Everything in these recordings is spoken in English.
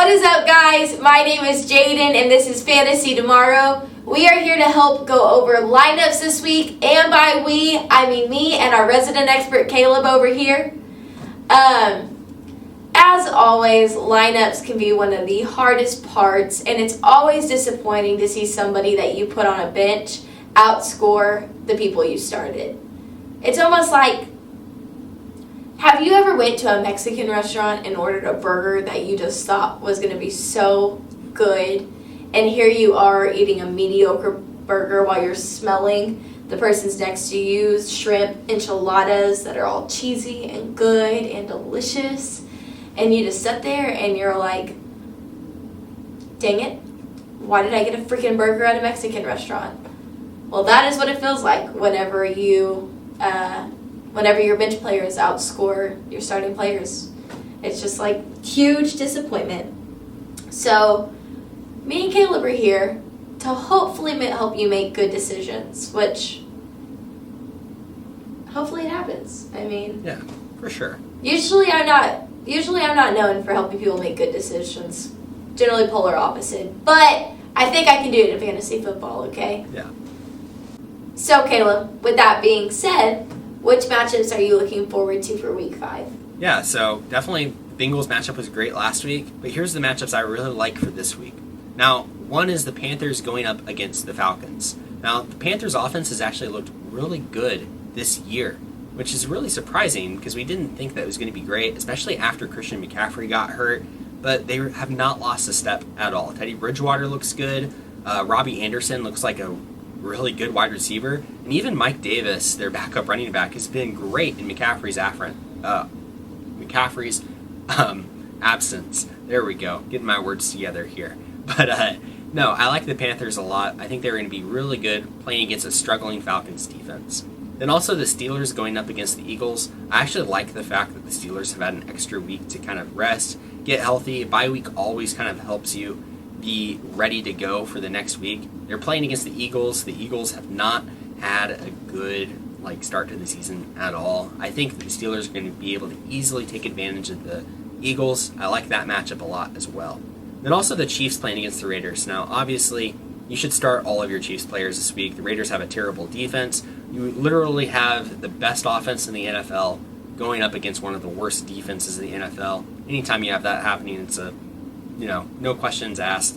What is up, guys? My name is Jaden, and this is Fantasy Tomorrow. We are here to help go over lineups this week, and by we, I mean me and our resident expert Caleb over here. As always, lineups can be one of the hardest parts, and it's always disappointing to see somebody that you put on a bench outscore the people you started. It's almost like, have you ever went to a Mexican restaurant and ordered a burger that you just thought was going to be so good, and here you are eating a mediocre burger while you're smelling the person's next to you's shrimp enchiladas that are all cheesy and good and delicious, and you just sit there and you're like, dang it, why did I get a freaking burger at a Mexican restaurant? Well, that is what it feels like whenever your bench players outscore your starting players. It's just like huge disappointment. So me and Caleb are here to hopefully help you make good decisions, which hopefully it happens. I mean, yeah, for sure. Usually I'm not known for helping people make good decisions. Generally polar opposite. But I think I can do it in fantasy football, okay? Yeah. So Caleb, with that being said, which matchups are you looking forward to for week 5? Yeah, so definitely Bengals matchup was great last week, but here's the matchups I really like for this week. Now, one is the Panthers going up against the Falcons. Now, the Panthers offense has actually looked really good this year, which is really surprising because we didn't think that it was going to be great, especially after Christian McCaffrey got hurt, but they have not lost a step at all. Teddy Bridgewater looks good. Robbie Anderson looks like a really good wide receiver, and even Mike Davis, their backup running back, has been great in McCaffrey's absence. There we go, getting my words together here. But no, I like the Panthers a lot. I think they're going to be really good playing against a struggling Falcons defense. Then also the Steelers going up against the Eagles. I actually like the fact that the Steelers have had an extra week to kind of rest, get healthy. Bye week always kind of helps you be ready to go for the next week. They're playing against the Eagles. The Eagles have not had a good start to the season at all. I think the Steelers are going to be able to easily take advantage of the Eagles. I like that matchup a lot as well. Then also the Chiefs playing against the Raiders. Now, obviously, you should start all of your Chiefs players this week. The Raiders have a terrible defense. You literally have the best offense in the NFL going up against one of the worst defenses in the NFL. Anytime you have that happening, it's no questions asked.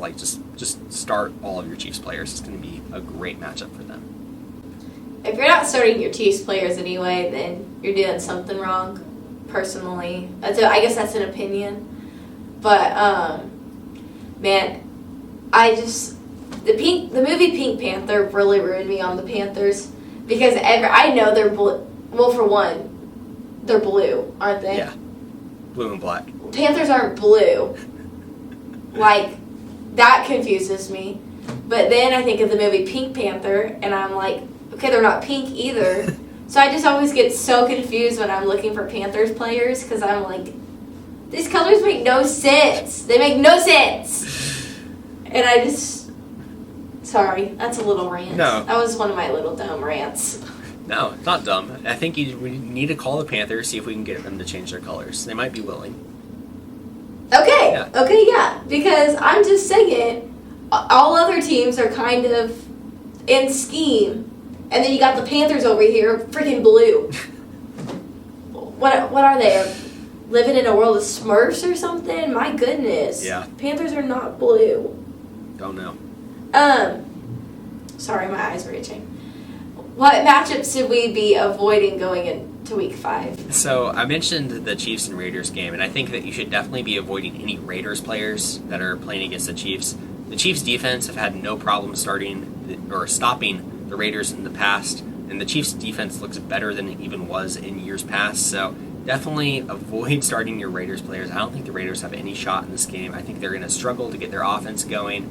Just start all of your Chiefs players. It's going to be a great matchup for them. If you're not starting your Chiefs players anyway, then you're doing something wrong. Personally, I guess that's an opinion. But man, the movie Pink Panther really ruined me on the Panthers because I know they're blue. Well, for one, they're blue, aren't they? Yeah, blue and black. Panthers aren't blue. That confuses me. But then I think of the movie Pink Panther, and I'm like, okay, they're not pink either. So I just always get so confused when I'm looking for Panthers players, because I'm like, these colors make no sense. They make no sense. And sorry, that's a little rant. No. That was one of my little dumb rants. No, it's not dumb. I think we need to call the Panthers, see if we can get them to change their colors. They might be willing. Okay, yeah. Okay, yeah. Because I'm just saying, all other teams are kind of in scheme. And then you got the Panthers over here, freaking blue. What are they? Living in a world of Smurfs or something? My goodness. Yeah. Panthers are not blue. Don't know. Sorry, my eyes were itching. What matchups should we be avoiding going into week 5? So I mentioned the Chiefs and Raiders game, and I think that you should definitely be avoiding any Raiders players that are playing against the Chiefs. The Chiefs defense have had no problem stopping the Raiders in the past, and the Chiefs defense looks better than it even was in years past, so definitely avoid starting your Raiders players. I don't think the Raiders have any shot in this game. I think they're going to struggle to get their offense going.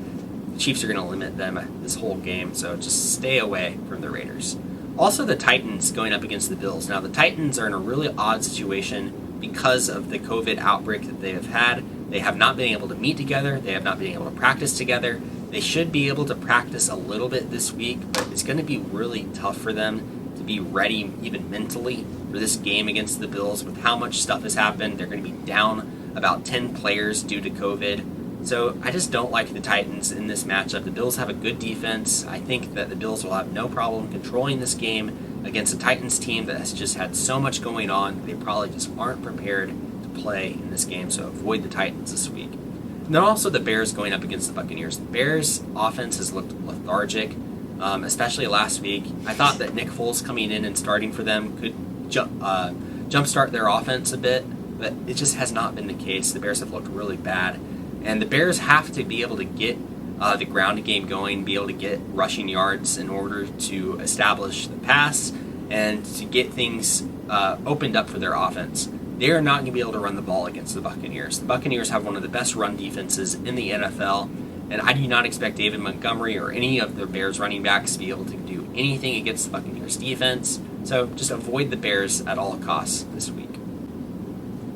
The Chiefs are going to limit them this whole game, so just stay away from the Raiders. Also the Titans going up against the Bills. Now the Titans are in a really odd situation because of the COVID outbreak that they have had. They have not been able to meet together. They have not been able to practice together. They should be able to practice a little bit this week, but it's going to be really tough for them to be ready even mentally for this game against the Bills with how much stuff has happened. They're going to be down about 10 players due to COVID. So I just don't like the Titans in this matchup. The Bills have a good defense. I think that the Bills will have no problem controlling this game against a Titans team that has just had so much going on. They probably just aren't prepared to play in this game, so avoid the Titans this week. And then also the Bears going up against the Buccaneers. The Bears' offense has looked lethargic, especially last week. I thought that Nick Foles coming in and starting for them could jumpstart their offense a bit, but it just has not been the case. The Bears have looked really bad, and the Bears have to be able to get the ground game going, be able to get rushing yards in order to establish the pass and to get things opened up for their offense. They are not going to be able to run the ball against the Buccaneers. The Buccaneers have one of the best run defenses in the NFL, and I do not expect David Montgomery or any of the Bears running backs to be able to do anything against the Buccaneers defense. So just avoid the Bears at all costs this week.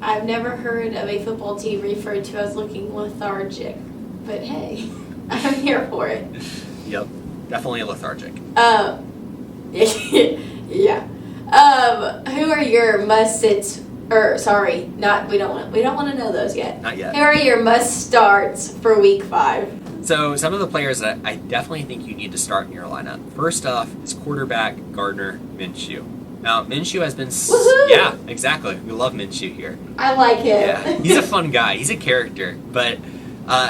I've never heard of a football team referred to as looking lethargic, but hey, I'm here for it. Yep, definitely lethargic. Yeah. Who are your must-sits? Or sorry, not we don't want to know those yet. Not yet. Who are your must-starts for Week 5? So some of the players that I definitely think you need to start in your lineup. First off is quarterback Gardner Minshew. Now Minshew has been yeah, exactly. We love Minshew here. I like him. Yeah, he's a fun guy. He's a character, but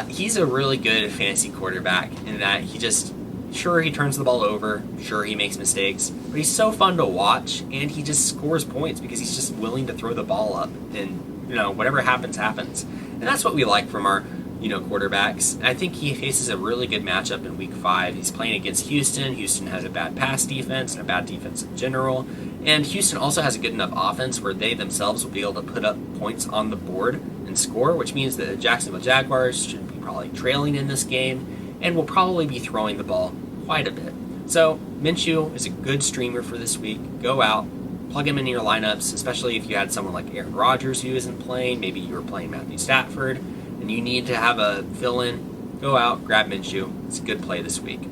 he's a really good fantasy quarterback in that he turns the ball over, sure he makes mistakes, but he's so fun to watch, and he just scores points because he's just willing to throw the ball up, and whatever happens, and that's what we like from our quarterbacks. And I think he faces a really good matchup in Week 5. He's playing against Houston. Houston has a bad pass defense and a bad defense in general, and Houston also has a good enough offense where they themselves will be able to put up points on the board and score, which means that the Jacksonville Jaguars should be probably trailing in this game and will probably be throwing the ball quite a bit. So Minshew is a good streamer for this week. Go out, plug him into your lineups, especially if you had someone like Aaron Rodgers who isn't playing. Maybe you were playing Matthew Stafford and you need to have a fill-in. Go out, grab Minshew. It's a good play this week.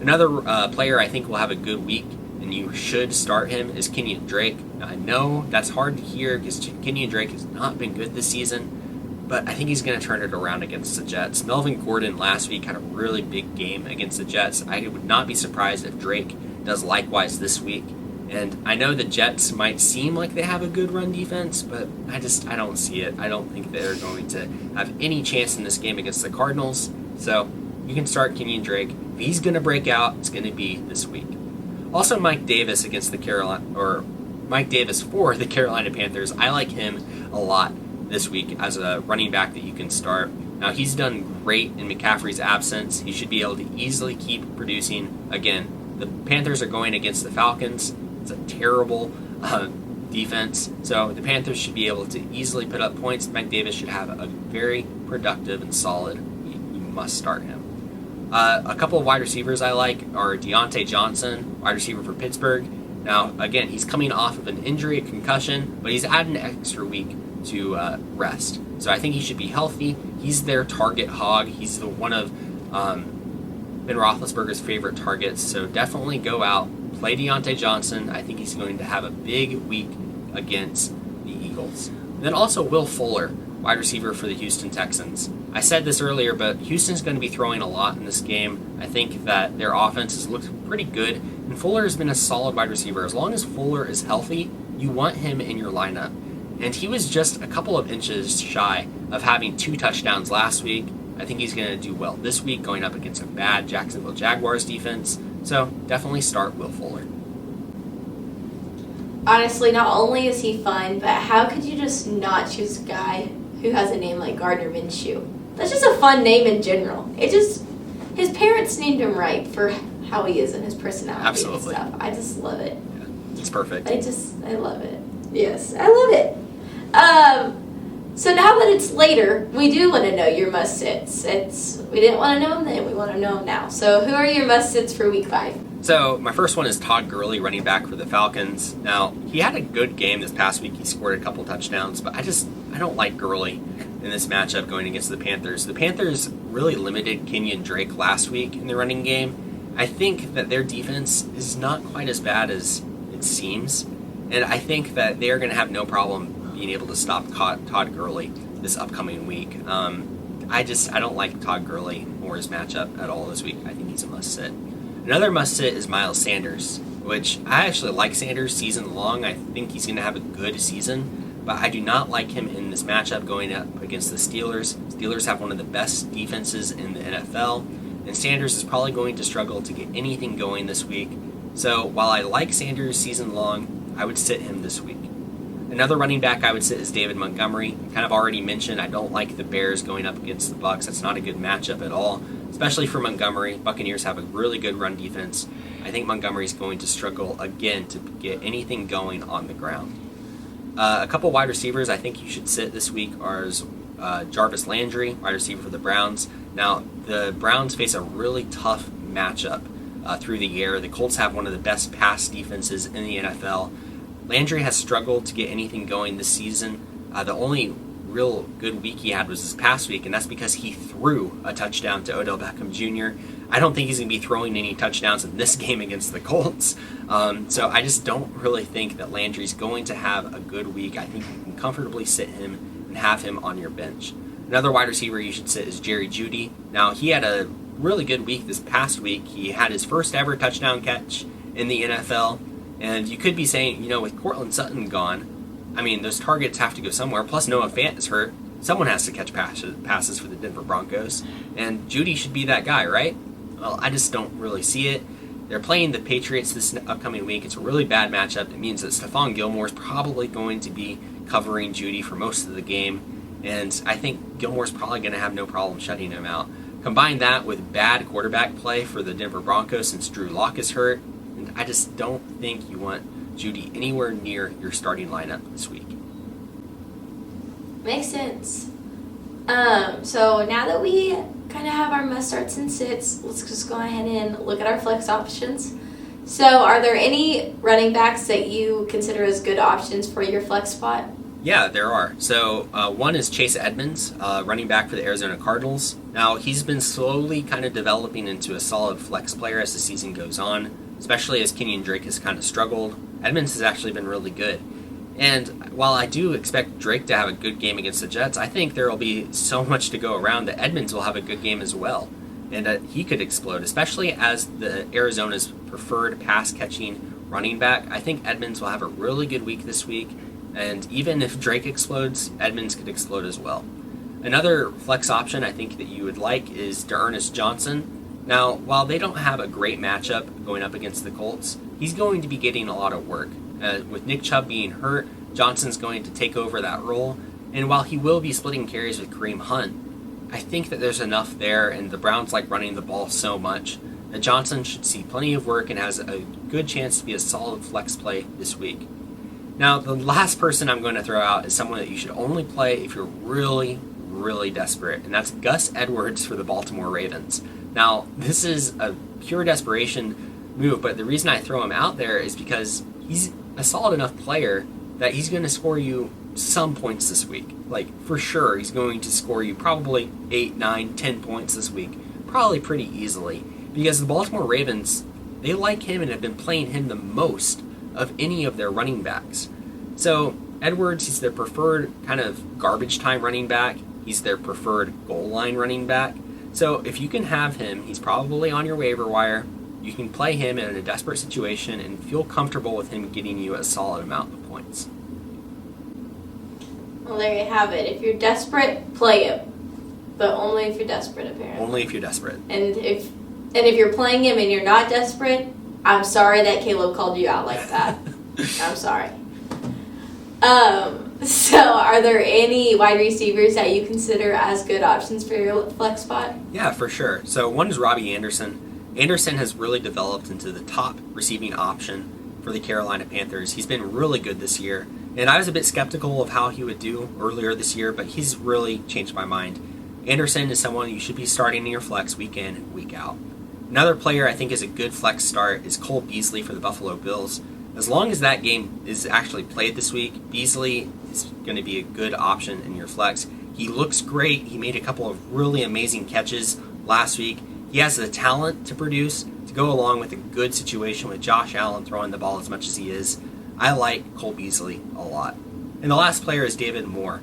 Another player I think will have a good week, and you should start him, is Kenyon Drake. Now, I know that's hard to hear because Kenyon Drake has not been good this season, but I think he's going to turn it around against the Jets. Melvin Gordon last week had a really big game against the Jets. I would not be surprised if Drake does likewise this week. And I know the Jets might seem like they have a good run defense, but I don't see it. I don't think they're going to have any chance in this game against the Cardinals. So you can start Kenyon Drake. If he's going to break out, it's going to be this week. Also, Mike Davis for the Carolina Panthers. I like him a lot this week as a running back that you can start. Now, he's done great in McCaffrey's absence. He should be able to easily keep producing. Again, the Panthers are going against the Falcons. It's a terrible defense, so the Panthers should be able to easily put up points. Mike Davis should have a very productive and solid week. You must start him. A couple of wide receivers I like are Deontay Johnson, wide receiver for Pittsburgh. Now, again, he's coming off of an injury, a concussion, but he's had an extra week to rest. So I think he should be healthy. He's their target hog. He's one of Ben Roethlisberger's favorite targets. So definitely go out, play Deontay Johnson. I think he's going to have a big week against the Eagles. And then also Will Fuller, wide receiver for the Houston Texans. I said this earlier, but Houston's going to be throwing a lot in this game. I think that their offense has looked pretty good, and Fuller has been a solid wide receiver. As long as Fuller is healthy, you want him in your lineup. And he was just a couple of inches shy of having 2 touchdowns last week. I think he's going to do well this week going up against a bad Jacksonville Jaguars defense. So definitely start Will Fuller. Honestly, not only is he fun, but how could you just not choose a guy who has a name like Gardner Minshew? That's just a fun name in general. His parents named him right for how he is and his personality. Absolutely. And stuff. I just love it. Yeah, it's perfect. I love it. Yes, I love it. So now that it's later, we do want to know your must-sits. We didn't want to know them then, we want to know them now. So who are your must-sits for Week 5? So my first one is Todd Gurley, running back for the Falcons. Now, he had a good game this past week. He scored a couple touchdowns, but I don't like Gurley in this matchup going against the Panthers. The Panthers really limited Kenyon Drake last week in the running game. I think that their defense is not quite as bad as it seems, and I think that they're going to have no problem being able to stop Todd Gurley this upcoming week. I don't like Todd Gurley or his matchup at all this week. I think he's a must-sit. Another must-sit is Miles Sanders, which I actually like Sanders season long. I think he's going to have a good season, but I do not like him in this matchup going up against the Steelers. Steelers have one of the best defenses in the NFL, and Sanders is probably going to struggle to get anything going this week. So while I like Sanders season long, I would sit him this week. Another running back I would sit is David Montgomery. Kind of already mentioned, I don't like the Bears going up against the Bucs. That's not a good matchup at all, especially for Montgomery. Buccaneers have a really good run defense. I think Montgomery's going to struggle again to get anything going on the ground. A couple wide receivers I think you should sit this week are Jarvis Landry, wide receiver for the Browns. Now, the Browns face a really tough matchup through the air. The Colts have one of the best pass defenses in the NFL. Landry has struggled to get anything going this season. The only real good week he had was this past week, and that's because he threw a touchdown to Odell Beckham Jr. I don't think he's going to be throwing any touchdowns in this game against the Colts. So I just don't really think that Landry's going to have a good week. I think you can comfortably sit him and have him on your bench. Another wide receiver you should sit is Jerry Jeudy. Now, he had a really good week this past week. He had his first ever touchdown catch in the NFL. And you could be saying, with Courtland Sutton gone, I mean, those targets have to go somewhere. Plus, Noah Fant is hurt. Someone has to catch passes for the Denver Broncos. And Jeudy should be that guy, right? Well, I just don't really see it. They're playing the Patriots this upcoming week. It's a really bad matchup. It means that Stephon Gilmore is probably going to be covering Jeudy for most of the game. And I think Gilmore's probably going to have no problem shutting him out. Combine that with bad quarterback play for the Denver Broncos since Drew Lock is hurt. And I just don't think you want Jeudy anywhere near your starting lineup this week. Makes sense. So now that we kind of have our must starts and sits, let's just go ahead and look at our flex options. So are there any running backs that you consider as good options for your flex spot? Yeah, there are. So one is Chase Edmonds, running back for the Arizona Cardinals. Now, he's been slowly kind of developing into a solid flex player as the season goes on, especially as Kenyon Drake has kind of struggled. Edmonds has actually been really good. And while I do expect Drake to have a good game against the Jets, I think there will be so much to go around that Edmonds will have a good game as well. And he could explode, especially as the Arizona's preferred pass-catching running back. I think Edmonds will have a really good week this week. And even if Drake explodes, Edmonds could explode as well. Another flex option I think that you would like is D'Ernest Johnson. Now, while they don't have a great matchup going up against the Colts, he's going to be getting a lot of work. With Nick Chubb being hurt, Johnson's going to take over that role. And while he will be splitting carries with Kareem Hunt, I think that there's enough there, and the Browns like running the ball so much, that Johnson should see plenty of work and has a good chance to be a solid flex play this week. Now, the last person I'm going to throw out is someone that you should only play if you're really, really desperate, and that's Gus Edwards for the Baltimore Ravens. Now, this is a pure desperation move, but the reason I throw him out there is because he's a solid enough player that he's going to score you some points this week. Like, for sure, he's going to score you probably 8, 9, 10 points this week. Probably pretty easily. Because the Baltimore Ravens, they like him and have been playing him the most of any of their running backs. So, Edwards, he's their preferred kind of garbage time running back. He's their preferred goal line running back. So, if you can have him, he's probably on your waiver wire. You can play him in a desperate situation and feel comfortable with him getting you a solid amount of points. Well, there you have it. If you're desperate, play him. But only if you're desperate, apparently. Only if you're desperate. And if you're playing him and you're not desperate, I'm sorry that Caleb called you out like that. I'm sorry. So are there any wide receivers that you consider as good options for your flex spot? Yeah, for sure. So one is Robbie Anderson. Anderson has really developed into the top receiving option for the Carolina Panthers. He's been really good this year, and I was a bit skeptical of how he would do earlier this year, but he's really changed my mind. Anderson is someone you should be starting in your flex week in, week out. Another player I think is a good flex start is Cole Beasley for the Buffalo Bills. As long as that game is actually played this week, Beasley is going to be a good option in your flex. He looks great. He made a couple of really amazing catches last week. He has the talent to produce to go along with a good situation with Josh Allen throwing the ball as much as he is. I like Cole Beasley a lot. And the last player is David Moore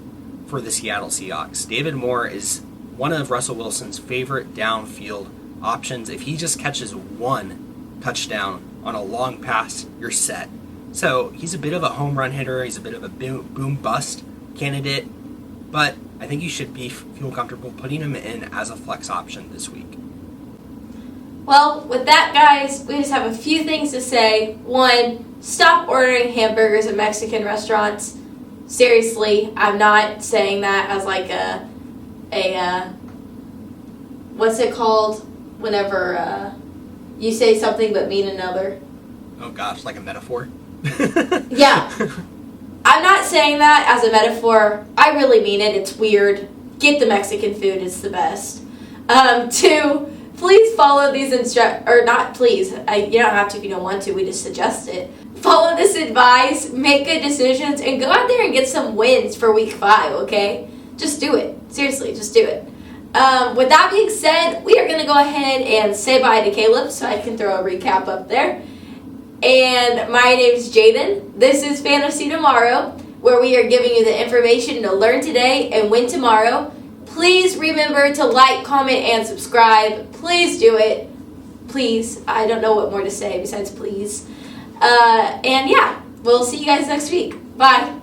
for the Seattle Seahawks. David Moore is one of Russell Wilson's favorite downfield options. If he just catches one touchdown on a long pass, you're set. So he's a bit of a home run hitter. He's a bit of a boom bust candidate, but I think you should feel comfortable putting him in as a flex option this week. Well, with that, guys, we just have a few things to say. One, stop ordering hamburgers at Mexican restaurants. Seriously, I'm not saying that as like a what's it called whenever you say something but mean another? Oh gosh, like a metaphor? Yeah. I'm not saying that as a metaphor. I really mean it. It's weird. Get the Mexican food. It's the best. Two, please follow these or not please. You don't have to if you don't want to. We just suggest it. Follow this advice, make good decisions, and go out there and get some wins for week 5, okay? Just do it. Seriously, just do it. With that being said, we are going to go ahead and say bye to Caleb so I can throw a recap up there. And my name's Jaden. This is Fantasy Tomorrow, where we are giving you the information to learn today and win tomorrow. Please remember to like, comment, and subscribe. Please do it. Please. I don't know what more to say besides please. And yeah, we'll see you guys next week. Bye.